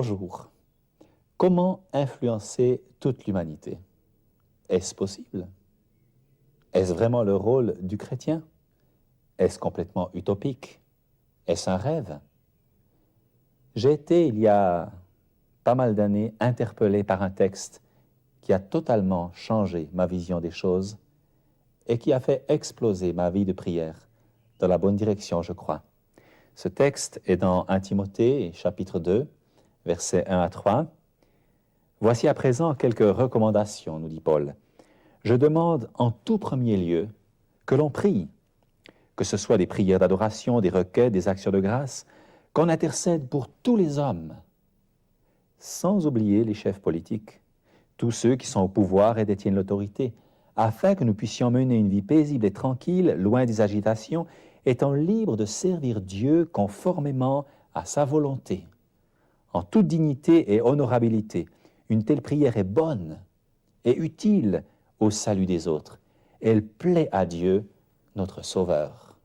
Bonjour. Comment influencer toute l'humanité? Est-ce possible? Est-ce vraiment le rôle du chrétien? Est-ce complètement utopique? Est-ce un rêve? J'ai été, il y a pas mal d'années, interpellé par un texte qui a totalement changé ma vision des choses et qui a fait exploser ma vie de prière dans la bonne direction, je crois. Ce texte est dans 1 Timothée, chapitre 2, versets 1 à 3. Voici à présent quelques recommandations, nous dit Paul. Je demande en tout premier lieu que l'on prie, que ce soit des prières d'adoration, des requêtes, des actions de grâce, qu'on intercède pour tous les hommes, sans oublier les chefs politiques, tous ceux qui sont au pouvoir et détiennent l'autorité, afin que nous puissions mener une vie paisible et tranquille, loin des agitations, étant libres de servir Dieu conformément à sa volonté. En toute dignité et honorabilité, une telle prière est bonne et utile au salut des autres. Elle plaît à Dieu, notre Sauveur.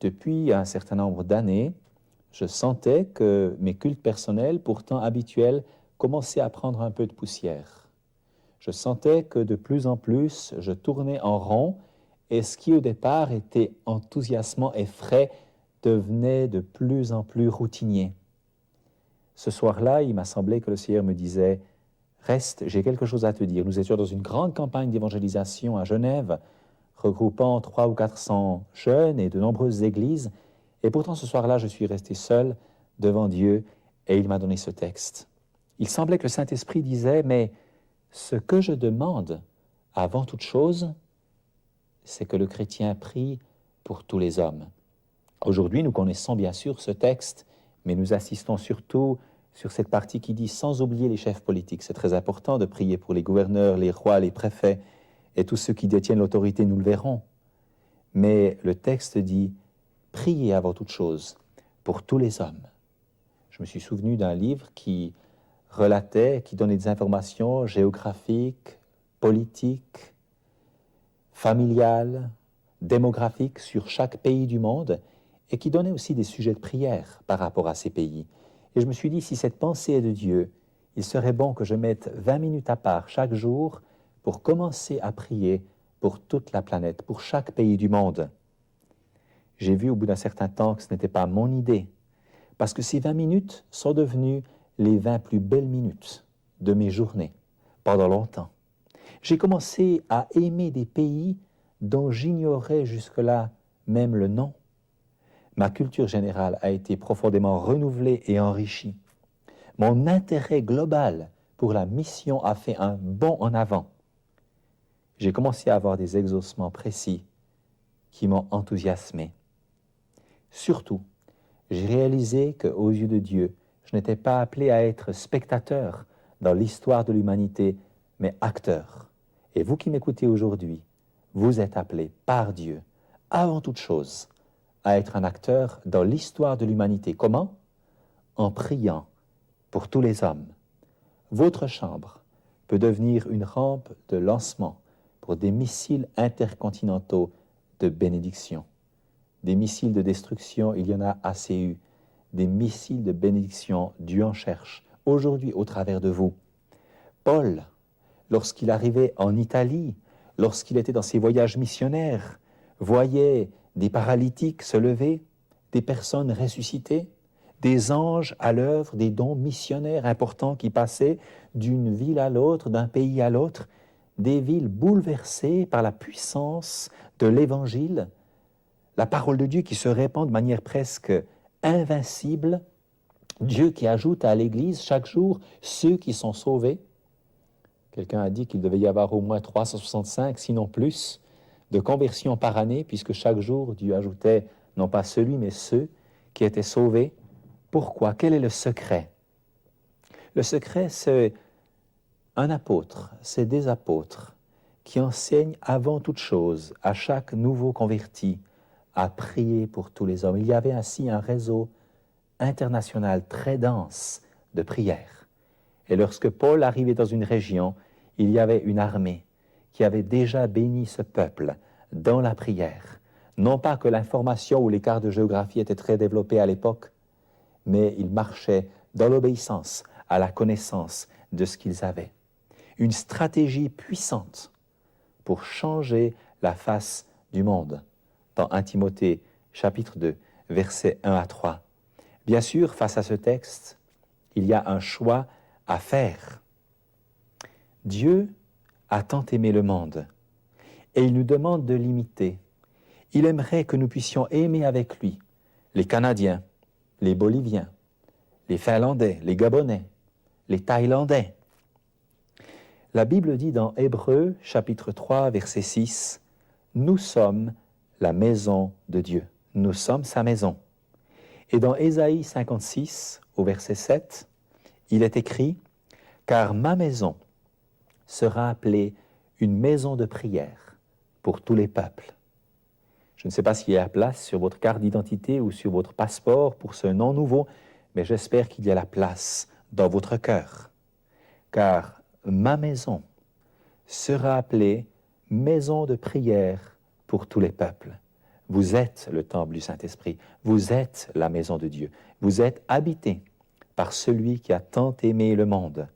Depuis un certain nombre d'années, je sentais que mes cultes personnels, pourtant habituels, commençaient à prendre un peu de poussière. Je sentais que de plus en plus, je tournais en rond et ce qui au départ était enthousiasmant et frais devenait de plus en plus routinier. Ce soir-là, il m'a semblé que le Seigneur me disait « Reste, j'ai quelque chose à te dire. » Nous étions dans une grande campagne d'évangélisation à Genève, regroupant 300 ou 400 jeunes et de nombreuses églises. Et pourtant, ce soir-là, je suis resté seul devant Dieu et il m'a donné ce texte. Il semblait que le Saint-Esprit disait « Mais ce que je demande, avant toute chose, c'est que le chrétien prie pour tous les hommes. » Aujourd'hui, nous connaissons bien sûr ce texte, mais nous assistons surtout sur cette partie qui dit « sans oublier les chefs politiques ». C'est très important de prier pour les gouverneurs, les rois, les préfets et tous ceux qui détiennent l'autorité, nous le verrons. Mais le texte dit « priez avant toute chose pour tous les hommes ». Je me suis souvenu d'un livre qui relatait, qui donnait des informations géographiques, politiques, familiales, démographiques sur chaque pays du monde et qui donnait aussi des sujets de prière par rapport à ces pays. Et je me suis dit, si cette pensée est de Dieu, il serait bon que je mette 20 minutes à part chaque jour pour commencer à prier pour toute la planète, pour chaque pays du monde. J'ai vu au bout d'un certain temps que ce n'était pas mon idée, parce que ces 20 minutes sont devenues les 20 plus belles minutes de mes journées, pendant longtemps. J'ai commencé à aimer des pays dont j'ignorais jusque-là même le nom. Ma culture générale a été profondément renouvelée et enrichie. Mon intérêt global pour la mission a fait un bond en avant. J'ai commencé à avoir des exaucements précis qui m'ont enthousiasmé. Surtout, j'ai réalisé qu'aux yeux de Dieu, je n'étais pas appelé à être spectateur dans l'histoire de l'humanité, mais acteur. Et vous qui m'écoutez aujourd'hui, vous êtes appelés par Dieu, avant toute chose, à être un acteur dans l'histoire de l'humanité. Comment? En priant pour tous les hommes. Votre chambre peut devenir une rampe de lancement pour des missiles intercontinentaux de bénédiction. Des missiles de destruction, il y en a assez eu. Des missiles de bénédiction, Dieu en cherche, aujourd'hui au travers de vous. Paul, lorsqu'il arrivait en Italie, lorsqu'il était dans ses voyages missionnaires, voyait des paralytiques se lever, des personnes ressuscitées, des anges à l'œuvre, des dons missionnaires importants qui passaient d'une ville à l'autre, d'un pays à l'autre, des villes bouleversées par la puissance de l'Évangile, la parole de Dieu qui se répand de manière presque invincible, Dieu qui ajoute à l'Église chaque jour ceux qui sont sauvés. Quelqu'un a dit qu'il devait y avoir au moins 365, sinon plus, de conversions par année, puisque chaque jour, Dieu ajoutait non pas celui, mais ceux qui étaient sauvés. Pourquoi? Quel est le secret? Le secret, c'est un apôtre, c'est des apôtres qui enseignent avant toute chose à chaque nouveau converti à prier pour tous les hommes. Il y avait ainsi un réseau international très dense de prières. Et lorsque Paul arrivait dans une région, il y avait une armée qui avait déjà béni ce peuple dans la prière. Non pas que l'information ou les cartes de géographie étaient très développées à l'époque, mais ils marchaient dans l'obéissance, à la connaissance de ce qu'ils avaient. Une stratégie puissante pour changer la face du monde. Dans 1 Timothée, chapitre 2, versets 1 à 3. Bien sûr, face à ce texte, il y a un choix à faire. Dieu a tant aimé le monde et il nous demande de l'imiter. Il aimerait que nous puissions aimer avec lui les Canadiens, les Boliviens, les Finlandais, les Gabonais, les Thaïlandais. La Bible dit dans Hébreux, chapitre 3, verset 6, « Nous sommes la maison de Dieu. Nous sommes sa maison. » Et dans Ésaïe 56, au verset 7, il est écrit, « Car ma maison sera appelée une maison de prière pour tous les peuples. » Je ne sais pas s'il y a la place sur votre carte d'identité ou sur votre passeport pour ce nom nouveau, mais j'espère qu'il y a la place dans votre cœur. Car ma maison sera appelée maison de prière pour tous les peuples. Vous êtes le temple du Saint-Esprit, vous êtes la maison de Dieu, vous êtes habité par celui qui a tant aimé le monde.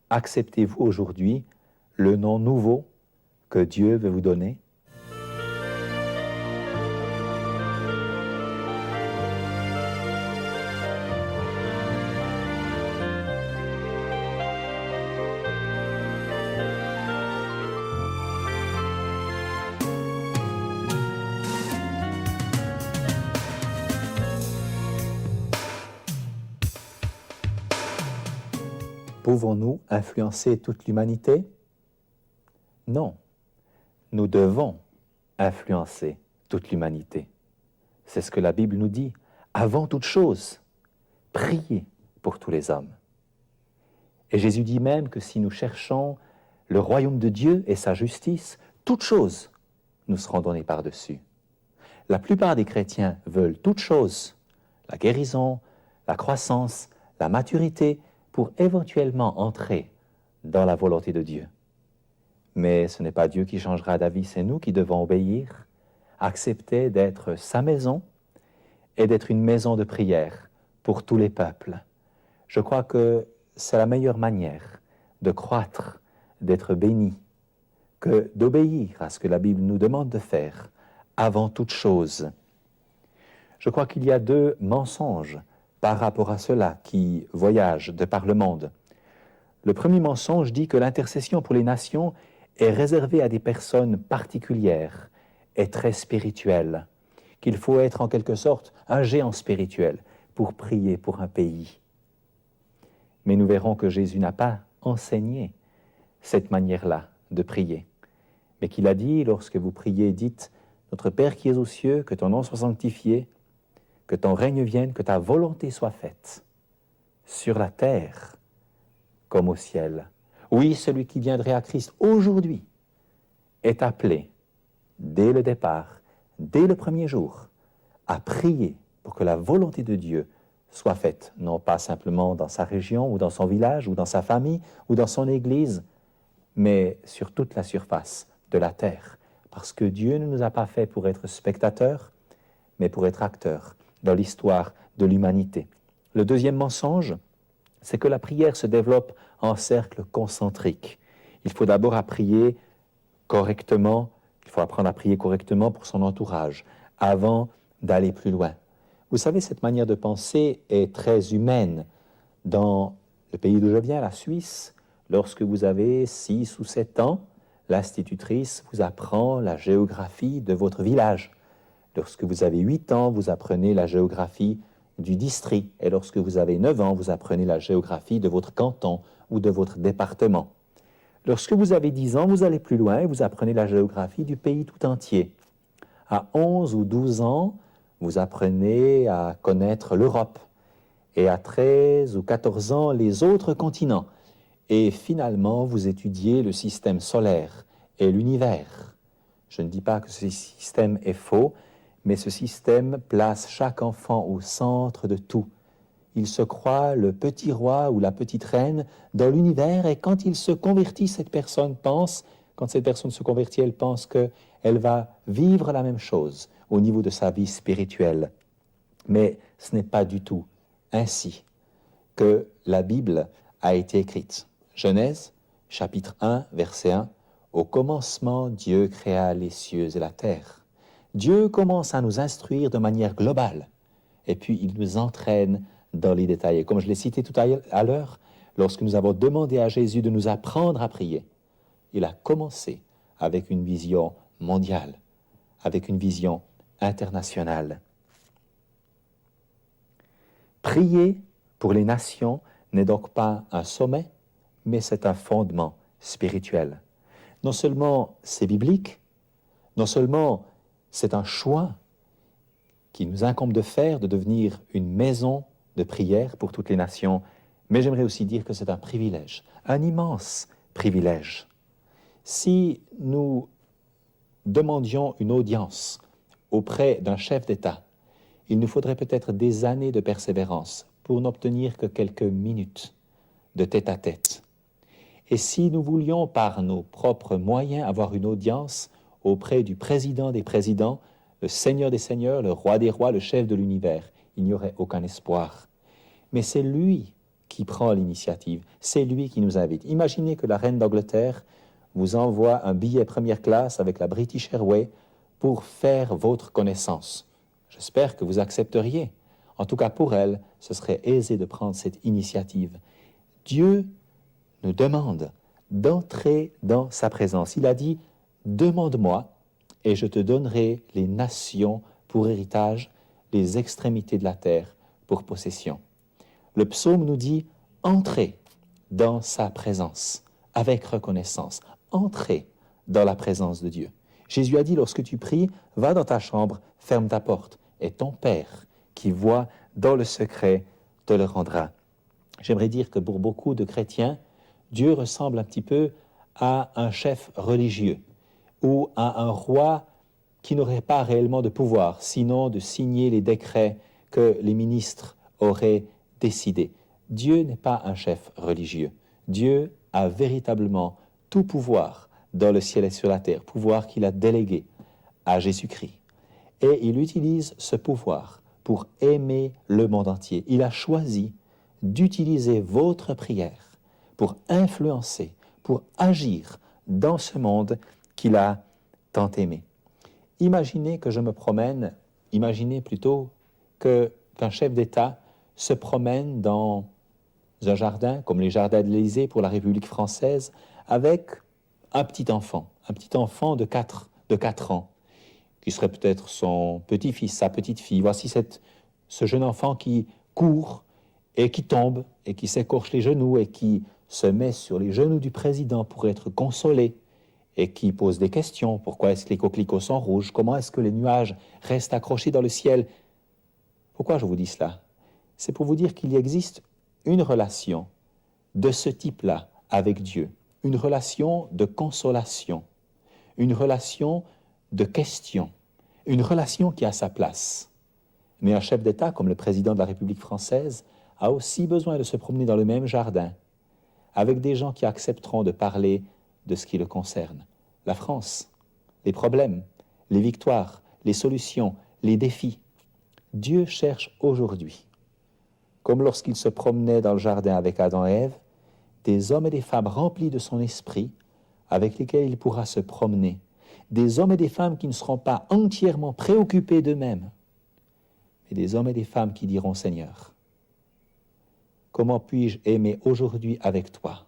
Acceptez-vous aujourd'hui le nom nouveau que Dieu veut vous donner? Pouvons-nous influencer toute l'humanité? Non, nous devons influencer toute l'humanité. C'est ce que la Bible nous dit. Avant toute chose, priez pour tous les hommes. Et Jésus dit même que si nous cherchons le royaume de Dieu et sa justice, toutes choses nous seront données par-dessus. La plupart des chrétiens veulent toutes choses, la guérison, la croissance, la maturité, pour éventuellement entrer dans la volonté de Dieu. Mais ce n'est pas Dieu qui changera d'avis, c'est nous qui devons obéir, accepter d'être sa maison et d'être une maison de prière pour tous les peuples. Je crois que c'est la meilleure manière de croître, d'être béni, que d'obéir à ce que la Bible nous demande de faire avant toute chose. Je crois qu'il y a deux mensonges par rapport à cela qui voyagent de par le monde. Le premier mensonge dit que l'intercession pour les nations est réservée à des personnes particulières et très spirituelles, qu'il faut être en quelque sorte un géant spirituel pour prier pour un pays. Mais nous verrons que Jésus n'a pas enseigné cette manière-là de prier, mais qu'il a dit, lorsque vous priez, dites « Notre Père qui es aux cieux, que ton nom soit sanctifié, que ton règne vienne, que ta volonté soit faite, sur la terre comme au ciel. » Oui, celui qui viendrait à Christ aujourd'hui est appelé, dès le départ, dès le premier jour, à prier pour que la volonté de Dieu soit faite, non pas simplement dans sa région, ou dans son village, ou dans sa famille, ou dans son église, mais sur toute la surface de la terre. Parce que Dieu ne nous a pas fait pour être spectateurs, mais pour être acteurs dans l'histoire de l'humanité. Le deuxième mensonge, c'est que la prière se développe en cercle concentrique. Il faut d'abord prier correctement, il faut apprendre à prier correctement pour son entourage, avant d'aller plus loin. Vous savez, cette manière de penser est très humaine. Dans le pays d'où je viens, la Suisse, lorsque vous avez 6 ou 7 ans, l'institutrice vous apprend la géographie de votre village. Lorsque vous avez 8 ans, vous apprenez la géographie du district. Et lorsque vous avez 9 ans, vous apprenez la géographie de votre canton ou de votre département. Lorsque vous avez 10 ans, vous allez plus loin et vous apprenez la géographie du pays tout entier. À 11 ou 12 ans, vous apprenez à connaître l'Europe. Et à 13 ou 14 ans, les autres continents. Et finalement, vous étudiez le système solaire et l'univers. Je ne dis pas que ce système est faux, mais ce système place chaque enfant au centre de tout. Il se croit le petit roi ou la petite reine dans l'univers, et quand il se convertit, cette personne se convertit, elle pense qu'elle va vivre la même chose au niveau de sa vie spirituelle. Mais ce n'est pas du tout ainsi que la Bible a été écrite. Genèse, chapitre 1, verset 1. Au commencement, Dieu créa les cieux et la terre. Dieu commence à nous instruire de manière globale, et puis il nous entraîne dans les détails. Et comme je l'ai cité tout à l'heure, lorsque nous avons demandé à Jésus de nous apprendre à prier, il a commencé avec une vision mondiale, avec une vision internationale. Prier pour les nations n'est donc pas un sommet, mais c'est un fondement spirituel. Non seulement c'est biblique, non seulement c'est un choix qui nous incombe de faire, de devenir une maison de prière pour toutes les nations, mais j'aimerais aussi dire que c'est un privilège, un immense privilège. Si nous demandions une audience auprès d'un chef d'État, il nous faudrait peut-être des années de persévérance pour n'obtenir que quelques minutes de tête-à-tête. Et si nous voulions par nos propres moyens avoir une audience auprès du président des présidents, le Seigneur des seigneurs, le roi des rois, le chef de l'univers, il n'y aurait aucun espoir. Mais c'est lui qui prend l'initiative, c'est lui qui nous invite. Imaginez que la reine d'Angleterre vous envoie un billet première classe avec la British Airways pour faire votre connaissance. J'espère que vous accepteriez. En tout cas, pour elle, ce serait aisé de prendre cette initiative. Dieu nous demande d'entrer dans sa présence. Il a dit « Demande-moi et je te donnerai les nations pour héritage, les extrémités de la terre pour possession. » Le psaume nous dit « Entrez dans sa présence avec reconnaissance. Entrez dans la présence de Dieu. » Jésus a dit « Lorsque tu pries, va dans ta chambre, ferme ta porte, et ton Père qui voit dans le secret te le rendra. » J'aimerais dire que pour beaucoup de chrétiens, Dieu ressemble un petit peu à un chef religieux ou à un roi qui n'aurait pas réellement de pouvoir, sinon de signer les décrets que les ministres auraient décidés. Dieu n'est pas un chef religieux. Dieu a véritablement tout pouvoir dans le ciel et sur la terre, pouvoir qu'il a délégué à Jésus-Christ. Et il utilise ce pouvoir pour aimer le monde entier. Il a choisi d'utiliser votre prière pour influencer, pour agir dans ce monde qu'il a tant aimé. Imaginez que je me promène, imaginez plutôt qu'un chef d'État se promène dans un jardin, comme les jardins de l'Élysée pour la République française, avec un petit enfant de 4 ans, qui serait peut-être son petit-fils, sa petite-fille. Voici ce jeune enfant qui court et qui tombe et qui s'écorche les genoux et qui se met sur les genoux du président pour être consolé et qui pose des questions. Pourquoi est-ce que les coquelicots sont rouges? Comment est-ce que les nuages restent accrochés dans le ciel? Pourquoi je vous dis cela? C'est pour vous dire qu'il existe une relation de ce type-là avec Dieu, une relation de consolation, une relation de questions, une relation qui a sa place. Mais un chef d'État comme le président de la République française a aussi besoin de se promener dans le même jardin avec des gens qui accepteront de parler de ce qui le concerne. La France, les problèmes, les victoires, les solutions, les défis. Dieu cherche aujourd'hui, comme lorsqu'il se promenait dans le jardin avec Adam et Ève, des hommes et des femmes remplis de son esprit avec lesquels il pourra se promener, des hommes et des femmes qui ne seront pas entièrement préoccupés d'eux-mêmes, mais des hommes et des femmes qui diront « Seigneur, comment puis-je aimer aujourd'hui avec toi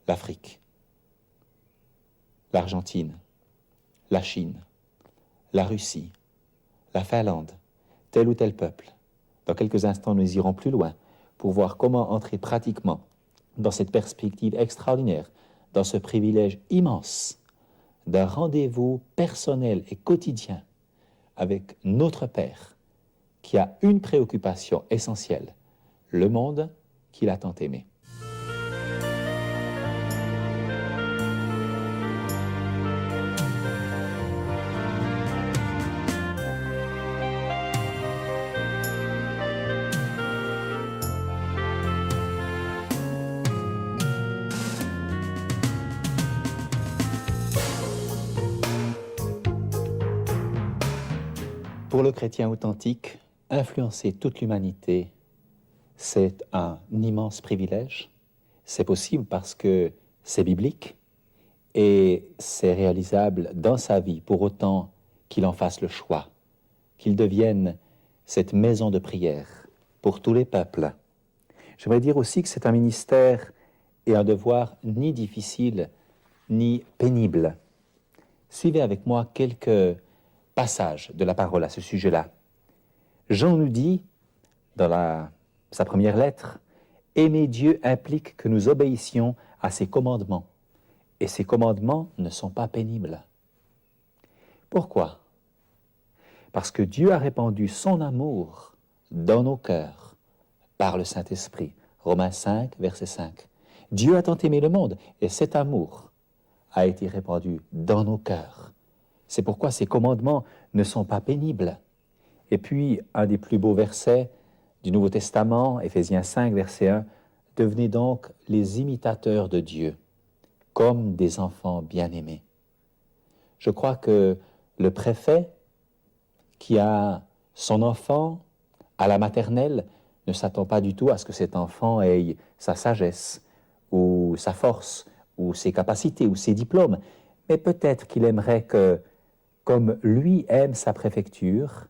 l'Afrique, l'Argentine, la Chine, la Russie, la Finlande, tel ou tel peuple. » Dans quelques instants, nous irons plus loin pour voir comment entrer pratiquement dans cette perspective extraordinaire, dans ce privilège immense d'un rendez-vous personnel et quotidien avec notre Père qui a une préoccupation essentielle, le monde qu'il a tant aimé. Pour le chrétien authentique, influencer toute l'humanité, C'est un immense privilège. C'est possible parce que c'est biblique et c'est réalisable dans sa vie pour autant qu'il en fasse le choix, qu'il devienne cette maison de prière pour tous les peuples. J'aimerais dire aussi que c'est un ministère et un devoir ni difficile ni pénible. Suivez avec moi quelques passages de la parole à ce sujet-là. Jean nous dit, dans sa première lettre, « Aimer Dieu implique que nous obéissions à ses commandements. Et ces commandements ne sont pas pénibles. » Pourquoi? Parce que Dieu a répandu son amour dans nos cœurs par le Saint-Esprit. Romains 5, verset 5. Dieu a tant aimé le monde, et cet amour a été répandu dans nos cœurs. C'est pourquoi ces commandements ne sont pas pénibles. Et puis, un des plus beaux versets du Nouveau Testament, Éphésiens 5, verset 1, « Devenez donc les imitateurs de Dieu, comme des enfants bien-aimés. » Je crois que le préfet qui a son enfant à la maternelle ne s'attend pas du tout à ce que cet enfant ait sa sagesse, ou sa force, ou ses capacités, ou ses diplômes, mais peut-être qu'il aimerait que, comme lui aime sa préfecture,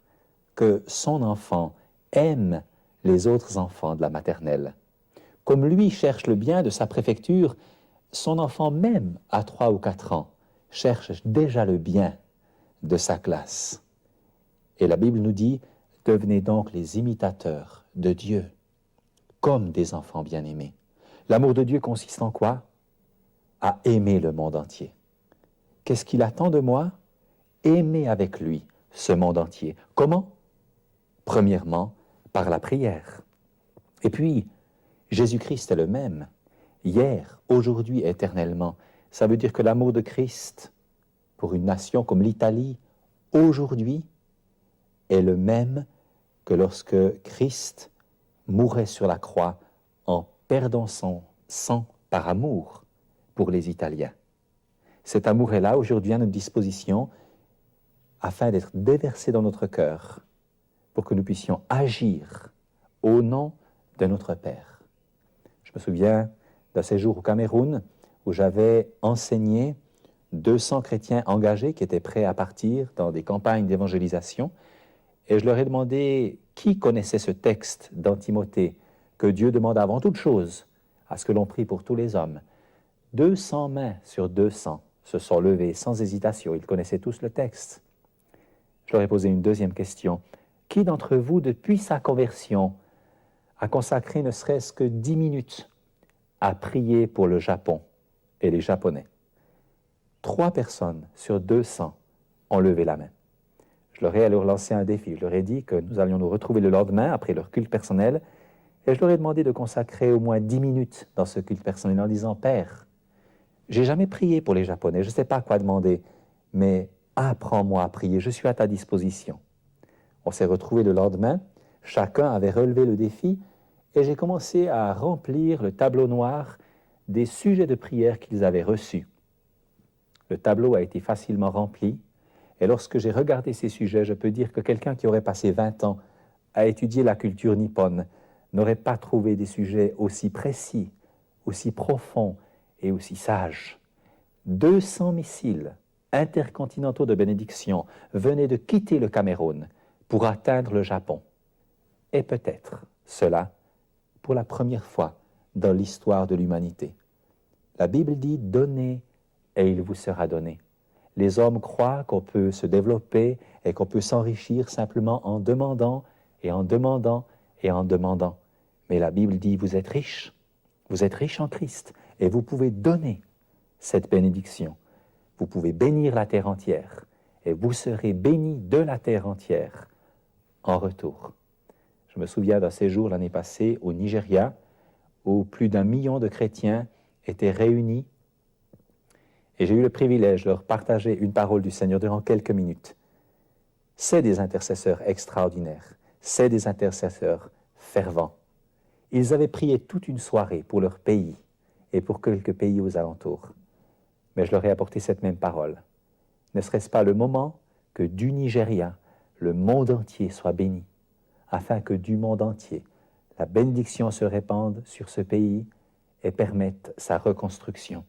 que son enfant aime les autres enfants de la maternelle. Comme lui cherche le bien de sa préfecture, son enfant même à 3 ou 4 ans cherche déjà le bien de sa classe. Et la Bible nous dit, devenez donc les imitateurs de Dieu, comme des enfants bien-aimés. L'amour de Dieu consiste en quoi? À aimer le monde entier. Qu'est-ce qu'il attend de moi? Aimer avec lui ce monde entier. Comment? Premièrement, par la prière. Et puis, Jésus-Christ est le même, hier, aujourd'hui, éternellement. Ça veut dire que l'amour de Christ, pour une nation comme l'Italie, aujourd'hui, est le même que lorsque Christ mourait sur la croix en perdant son sang par amour pour les Italiens. Cet amour est là aujourd'hui à notre disposition afin d'être déversé dans notre cœur pour que nous puissions agir au nom de notre Père. Je me souviens d'un séjour au Cameroun où j'avais enseigné 200 chrétiens engagés qui étaient prêts à partir dans des campagnes d'évangélisation. Et je leur ai demandé qui connaissait ce texte dans Timothée, que Dieu demande avant toute chose à ce que l'on prie pour tous les hommes. 200 mains sur 200 se sont levées sans hésitation. Ils connaissaient tous le texte. Je leur ai posé une deuxième question. Qui d'entre vous, depuis sa conversion, a consacré ne serait-ce que 10 minutes à prier pour le Japon et les Japonais? 3 personnes sur 200 ont levé la main. Je leur ai alors lancé un défi. Je leur ai dit que nous allions nous retrouver le lendemain après leur culte personnel et je leur ai demandé de consacrer au moins 10 minutes dans ce culte personnel en disant « Père, j'ai jamais prié pour les Japonais, je ne sais pas quoi demander, mais apprends-moi à prier, je suis à ta disposition. » On s'est retrouvés le lendemain, chacun avait relevé le défi et j'ai commencé à remplir le tableau noir des sujets de prière qu'ils avaient reçus. Le tableau a été facilement rempli. Et lorsque j'ai regardé ces sujets, je peux dire que quelqu'un qui aurait passé 20 ans à étudier la culture nippone n'aurait pas trouvé des sujets aussi précis, aussi profonds et aussi sages. 200 missiles intercontinentaux de bénédiction venaient de quitter le Cameroun pour atteindre le Japon. Et peut-être cela pour la première fois dans l'histoire de l'humanité. La Bible dit « Donnez et il vous sera donné ». Les hommes croient qu'on peut se développer et qu'on peut s'enrichir simplement en demandant et en demandant et en demandant. Mais la Bible dit, vous êtes riches en Christ et vous pouvez donner cette bénédiction. Vous pouvez bénir la terre entière et vous serez bénis de la terre entière en retour. Je me souviens d'un séjour l'année passée au Nigeria où plus d'1 million de chrétiens étaient réunis. Et j'ai eu le privilège de leur partager une parole du Seigneur durant quelques minutes. C'est des intercesseurs extraordinaires. C'est des intercesseurs fervents. Ils avaient prié toute une soirée pour leur pays et pour quelques pays aux alentours. Mais je leur ai apporté cette même parole. Ne serait-ce pas le moment que du Nigeria, le monde entier soit béni, afin que du monde entier, la bénédiction se répande sur ce pays et permette sa reconstruction.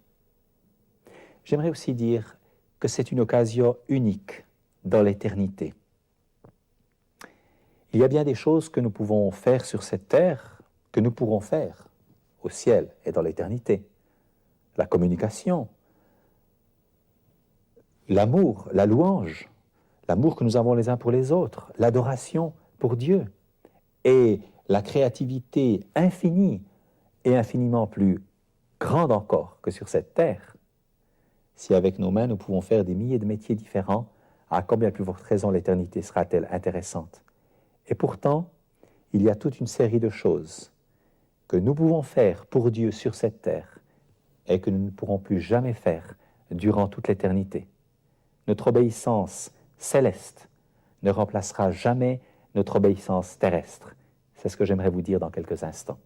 J'aimerais aussi dire que c'est une occasion unique dans l'éternité. Il y a bien des choses que nous pouvons faire sur cette terre, que nous pourrons faire au ciel et dans l'éternité. La communication, l'amour, la louange, l'amour que nous avons les uns pour les autres, l'adoration pour Dieu et la créativité infinie et infiniment plus grande encore que sur cette terre. Si avec nos mains nous pouvons faire des milliers de métiers différents, à combien plus forte raison l'éternité sera-t-elle intéressante? Et pourtant, il y a toute une série de choses que nous pouvons faire pour Dieu sur cette terre et que nous ne pourrons plus jamais faire durant toute l'éternité. Notre obéissance céleste ne remplacera jamais notre obéissance terrestre. C'est ce que j'aimerais vous dire dans quelques instants.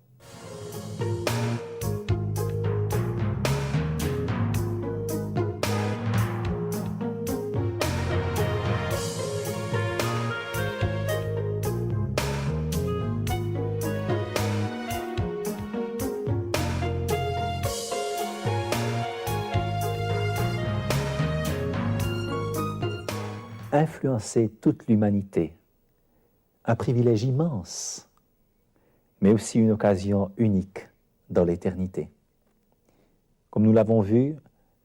Influencer toute l'humanité, un privilège immense, mais aussi une occasion unique dans l'éternité. Comme nous l'avons vu,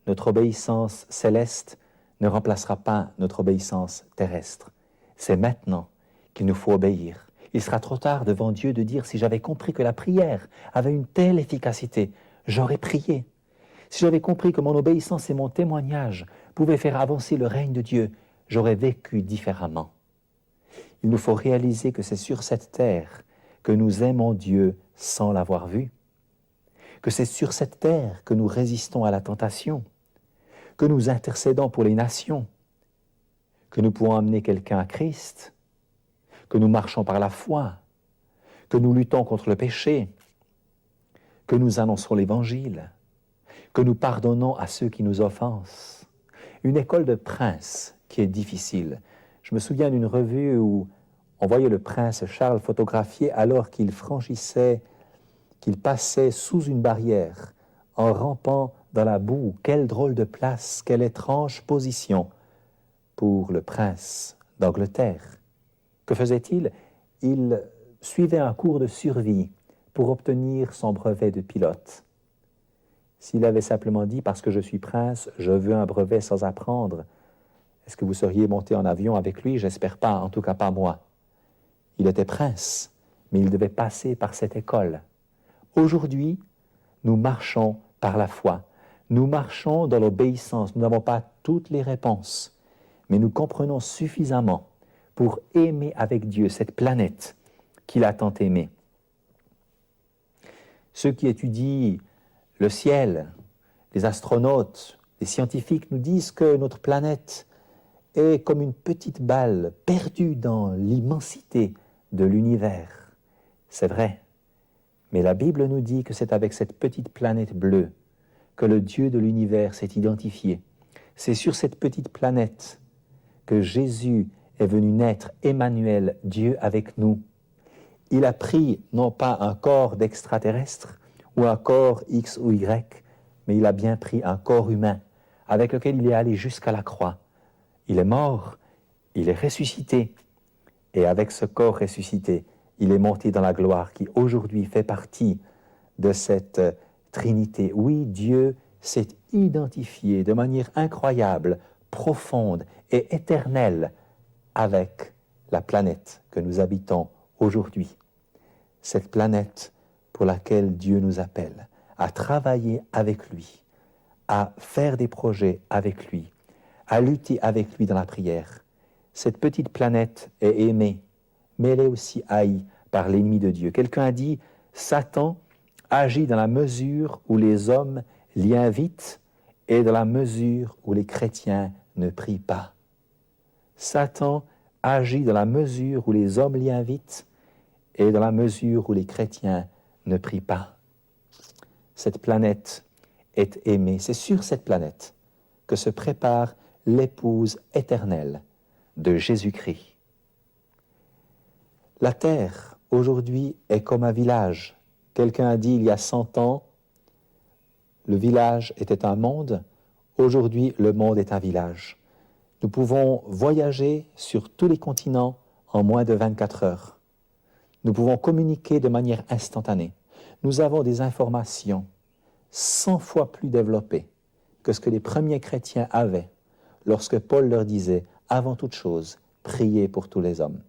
notre obéissance céleste ne remplacera pas notre obéissance terrestre. C'est maintenant qu'il nous faut obéir. Il sera trop tard devant Dieu de dire « si j'avais compris que la prière avait une telle efficacité, j'aurais prié. Si j'avais compris que mon obéissance et mon témoignage pouvaient faire avancer le règne de Dieu, j'aurais vécu différemment. » Il nous faut réaliser que c'est sur cette terre que nous aimons Dieu sans l'avoir vu, que c'est sur cette terre que nous résistons à la tentation, que nous intercédons pour les nations, que nous pouvons amener quelqu'un à Christ, que nous marchons par la foi, que nous luttons contre le péché, que nous annonçons l'Évangile, que nous pardonnons à ceux qui nous offensent. Une école de princes qui est difficile. Je me souviens d'une revue où on voyait le prince Charles photographié alors qu'il franchissait, qu'il passait sous une barrière en rampant dans la boue. Quelle drôle de place, quelle étrange position pour le prince d'Angleterre. Que faisait-il? Il suivait un cours de survie pour obtenir son brevet de pilote. S'il avait simplement dit « parce que je suis prince, je veux un brevet sans apprendre », est-ce que vous seriez monté en avion avec lui? J'espère pas, en tout cas pas moi. Il était prince, mais il devait passer par cette école. Aujourd'hui, nous marchons par la foi. Nous marchons dans l'obéissance. Nous n'avons pas toutes les réponses, mais nous comprenons suffisamment pour aimer avec Dieu cette planète qu'il a tant aimée. Ceux qui étudient le ciel, les astronautes, les scientifiques nous disent que notre planète est comme une petite balle perdue dans l'immensité de l'univers. C'est vrai, mais la Bible nous dit que c'est avec cette petite planète bleue que le Dieu de l'univers s'est identifié. C'est sur cette petite planète que Jésus est venu naître, Emmanuel, Dieu avec nous. Il a pris non pas un corps d'extraterrestre ou un corps X ou Y, mais il a bien pris un corps humain avec lequel il est allé jusqu'à la croix. Il est mort, il est ressuscité, et avec ce corps ressuscité, il est monté dans la gloire qui aujourd'hui fait partie de cette Trinité. Oui, Dieu s'est identifié de manière incroyable, profonde et éternelle avec la planète que nous habitons aujourd'hui. Cette planète pour laquelle Dieu nous appelle à travailler avec lui, à faire des projets avec lui, à lutter avec lui dans la prière. Cette petite planète est aimée, mais elle est aussi haïe par l'ennemi de Dieu. Quelqu'un a dit, Satan agit dans la mesure où les hommes l'y invitent et dans la mesure où les chrétiens ne prient pas. Satan agit dans la mesure où les hommes l'y invitent et dans la mesure où les chrétiens ne prient pas. Cette planète est aimée. C'est sur cette planète que se prépare l'épouse éternelle de Jésus-Christ. La terre aujourd'hui est comme un village. Quelqu'un a dit il y a 100 ans, le village était un monde, aujourd'hui le monde est un village. Nous pouvons voyager sur tous les continents en moins de 24 heures. Nous pouvons communiquer de manière instantanée. Nous avons des informations 100 fois plus développées que ce que les premiers chrétiens avaient lorsque Paul leur disait, avant toute chose, priez pour tous les hommes.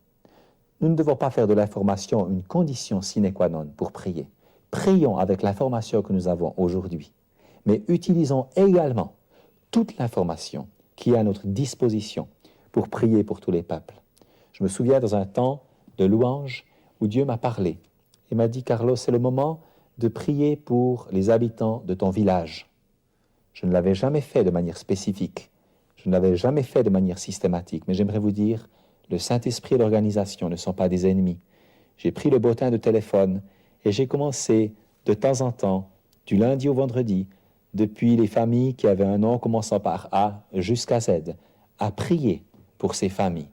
Nous ne devons pas faire de l'information une condition sine qua non pour prier. Prions avec l'information que nous avons aujourd'hui, mais utilisons également toute l'information qui est à notre disposition pour prier pour tous les peuples. Je me souviens dans un temps de louange où Dieu m'a parlé. Il m'a dit, Carlos, c'est le moment de prier pour les habitants de ton village. Je ne l'avais jamais fait de manière spécifique. Je ne l'avais jamais fait de manière systématique, mais j'aimerais vous dire, le Saint-Esprit et l'organisation ne sont pas des ennemis. J'ai pris le bottin de téléphone et j'ai commencé de temps en temps, du lundi au vendredi, depuis les familles qui avaient un nom commençant par A jusqu'à Z, à prier pour ces familles.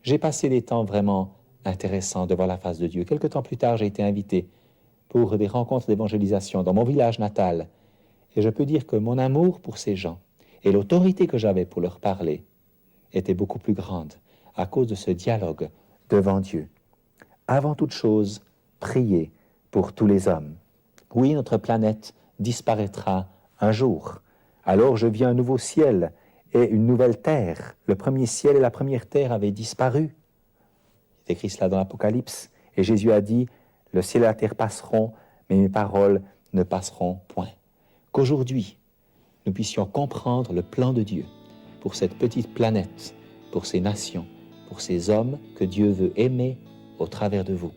J'ai passé des temps vraiment intéressants devant la face de Dieu. Quelque temps plus tard, j'ai été invité pour des rencontres d'évangélisation dans mon village natal. Et je peux dire que mon amour pour ces gens et l'autorité que j'avais pour leur parler était beaucoup plus grande à cause de ce dialogue devant Dieu. Avant toute chose, priez pour tous les hommes. Oui, notre planète disparaîtra un jour. Alors je vis un nouveau ciel et une nouvelle terre. Le premier ciel et la première terre avaient disparu. C'est écrit cela dans l'Apocalypse. Et Jésus a dit, le ciel et la terre passeront, mais mes paroles ne passeront point. Qu'aujourd'hui, nous puissions comprendre le plan de Dieu pour cette petite planète, pour ces nations, pour ces hommes que Dieu veut aimer au travers de vous.